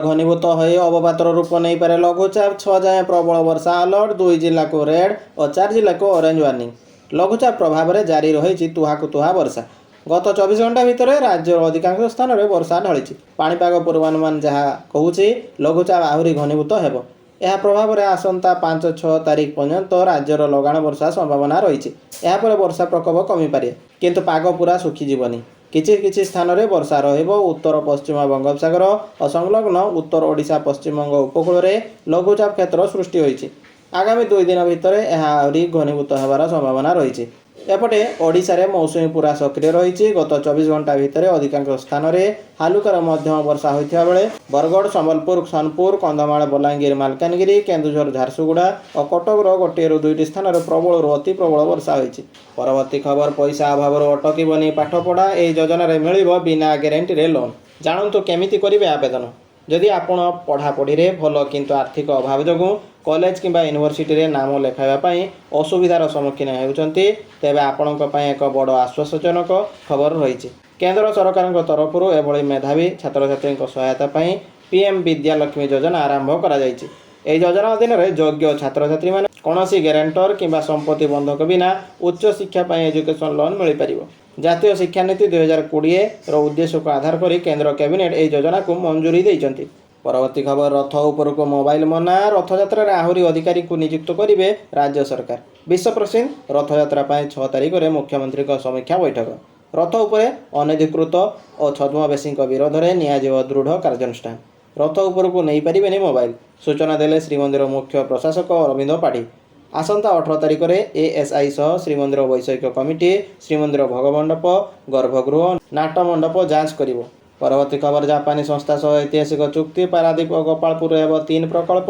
घनीभूत हो अवपातर रूप नहीं पारे लघुचाप 6 जाए प्रबल वर्षा अलर्ट 2 जिला को रेड और 4 जिला को ऑरेंज वार्निंग। लघुचाप प्रभाव में जारी रही तुहाकु तुहा वर्षा। गत 24 घंटा भितर राज्यर अधिकांश स्थान में वर्षा ढली। पाणीपाग पूर्वानुमान जहाँ कहूँ लघुचाप आहरी घनीभूत हेब। यह प्रभाव में आसंता 5-6 तारिख पर्यंत राज्यर लगाण वर्षा संभावना रही। यापर वर्षा प्रकोप कमी पारे किंतु पाग पूरा सुखीजीवनी। किछि स्थान में वर्षा रहिबो। उत्तर पश्चिम बंगोपसागर और संलग्न उत्तर ओडिशा पश्चिमबंग उपकूल में लघुचाप क्षेत्र सृष्टि होइछि। आगामी 2 दिन भितर यह आहरी घनीभूत होबार संभावना रही। एपटे ओडिशा रे मौसुमी पूरा सक्रिय रही। गत 24 घंटा भितर अधिकांश स्थान में हालुकार मध्यम वर्षा होता बेले बरगढ़ संबलपुर सोनपुर कंधमाल बलांगीर मालकानगिरी केन्दुझर झारसुगुड़ा और कटकर 1-2 स्थान में प्रबल अति प्रबल वर्षा होती। परवर्ती खबर पैसा अभाव अटकबनी पाठपढ़ा। यह योजन मिल बिना ग्यारंटी रे लोन। जानतु केमिति करेंगे आवेदन। जदि आपण पढ़ापढ़ी भल किंतु आर्थिक अभाव जो कॉलेज किंबा यूनिवर्सिटी रे नाम लेखाइवाई असुविधार सम्मुखीन होती तेबे आपणों एक बड़ आश्वासजनक खबर रही। केंद्र सरकार तरफ एभली मेधावी छात्र छात्री सहायता पीएम विद्यालक्ष्मी योजना आरंभ कर योजना अधीन योग्य छात्र छात्री मैंने कौन ग्यारंटर किंबा संपत्ति बंधक बिना उच्च शिक्षा एजुकेशन लोन मिल पार। जातीय शिक्षा नीति 2020 उद्देश्य को आधार कर केंद्र कैबिनेट यह योजना को मंजूरी देइचंती। परवर्ती खबर रथ उपर को मोबाइल मना। रथयात्रा आहरी अधिकारी को नियुक्त करेंगे राज्य सरकार। विश्व प्रसिद्ध रथयात्रा 6 तारिख में मुख्यमंत्री समीक्षा बैठक। रथ उपर अनधिकृत और छद्मवेशी विरोध में नियाजिव दृढ़ कार्यानुष्ठान। रथ उपर को नहीं पारे मोबाइल सूचना देले श्रीमंदिर मुख्य प्रशासक अरविंद पाढ़ी। आसंता 18 तारिख में एएसआई सह श्रीमंदिर वैषयिक कमिटी श्रीमंदिर भोगमंडप गर्भगृह नाटमंडप जांच करिवो। परवर्ती खबर जापानी संस्था सह ऐतिहासिक चुक्ति। पारादीप और गोपालपुर हेब 3 प्रकल्प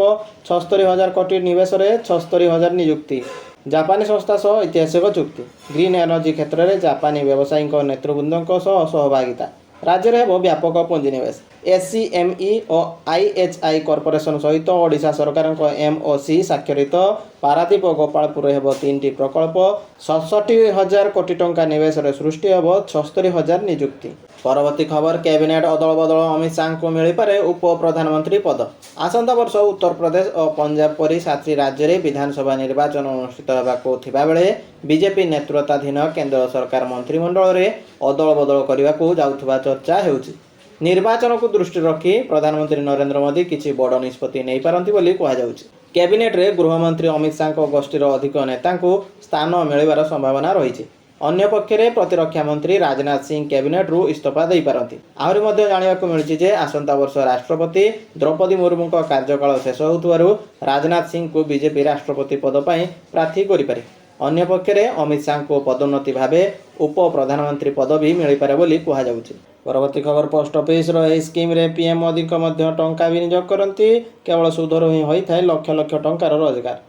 76,000 कोटी निवेश में 76,000 नियुक्ति। जापानी संस्था सह ऐतिहासिक चुक्ति। ग्रीन एनर्जी क्षेत्र में जापानी व्यवसायी नेतृवृंद सहभागिता। राज्य में व्यापक पुंजीनिवेश। एससीएमई और आईएचआई कॉर्पोरेशन सहित ओडिशा सरकार एमओसी स्वाक्षरित पारादीप और गोपालपुर हेब 3टी प्रकल्प 67,000 कोटी टंका निवेश सृष्टि हेब 76,000 नियुक्ति। परवर्ती खबर कैबिनेट अदल बदल। अमित शाह को मिल पारे उप प्रधानमंत्री पद। आसंता वर्ष उत्तर प्रदेश और पंजाब परी 7 राज्य में विधानसभा निर्वाचन अनुष्ठित होगा बेले बीजेपी नेतृत्वाधीन केंद्र सरकार मंत्रिमंडल में अदल बदल करने को जाउथबा चर्चा होउछि। निर्वाचन को दृष्टि रखी प्रधानमंत्री नरेंद्र मोदी किसी बड़ निष्पत्ति नहीं पारती बोली कहुछि। कैबिनेट रे गृहमंत्री अमित शाह गोष्ठीर अधिक नेता स्थान मिलवार संभावना रही। अन्य पक्षरे प्रतिरक्षा मंत्री राजनाथ सिंह कैबिनेट रु इस्तीफा दे पारती। आहरी मध्य जानिबाकु मिलुछि जे आसंता वर्ष राष्ट्रपति द्रौपदी मुर्मू कार्यकाल शेष होउथबारु राजनाथ सिंह को बीजेपी राष्ट्रपति पद पर प्रार्थी करिपारे। अन्य पक्षरे अमित शाह को पदोन्नति भावे उप प्रधानमंत्री पद भी मिल पारे बोली कहुछि। परवर्ती खबर पोस्ट ऑफिस स्कीम रे पीएम मोदी टंका विनियोग करती। केवल सुधर ही होता है लक्ष लक्ष टंकार रोजगार।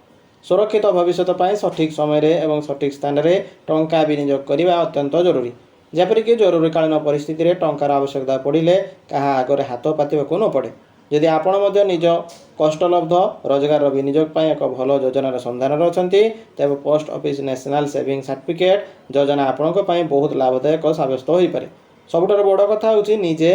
सुरक्षित भविष्य सठिक समय एवं सठिक स्थान में टंका विनियोग करने अत्यंत जरूरी। जपरिक जरूरीकालीन परिस्थिति में टंकार आवश्यकता पड़े क्या आगे हाथ पातवाक न पड़े। जदि आपण निज कष्टलब्ध रोजगार विनियोग एक भल योजनार सन्धान अच्छा तेज post office national saving certificate योजना आपण बहुत लाभदायक साब्यस्त हो पारे। सबुठार बड़ कथा होची निजे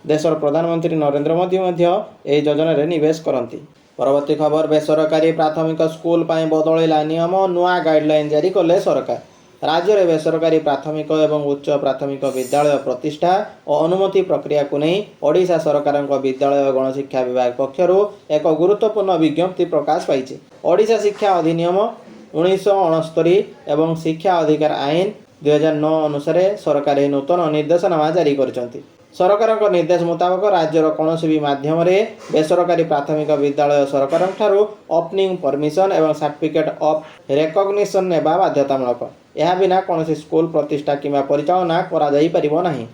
देशर प्रधानमंत्री नरेंद्र मोदी यह योजन निवेश करती। परवर्ती खबर बेसरकारी प्राथमिक स्कूल बदलैला नियम। नुआ गाइडलाइन जारी कले सरकार। राज्य में बेसरकारी प्राथमिक एवं उच्च प्राथमिक विद्यालय प्रतिष्ठा और अनुमति प्रक्रिया को नहीं ओडिशा सरकार विद्यालय गणशिक्षा विभाग पक्षर एक गुरुत्वपूर्ण विज्ञप्ति प्रकाश पाई। ओडिशा शिक्षा अधिनियम 1969 एवं शिक्षा अधिकार आईन 2009 अनुसार सरकार नूतन निर्देशनामा जारी करछंती। सरकार निर्देश मुताबक राज्यर कौन भी माध्यम बेसरकारी प्राथमिक विद्यालय सरकार ओपनिंग परमिशन एवं सर्टिफिकेट ऑफ रेकग्निशन नेबा बाध्यतामूलक। यह बिना कौन स्कूल प्रतिष्ठा किंबा परिचालना करा जाई परिबो नाही।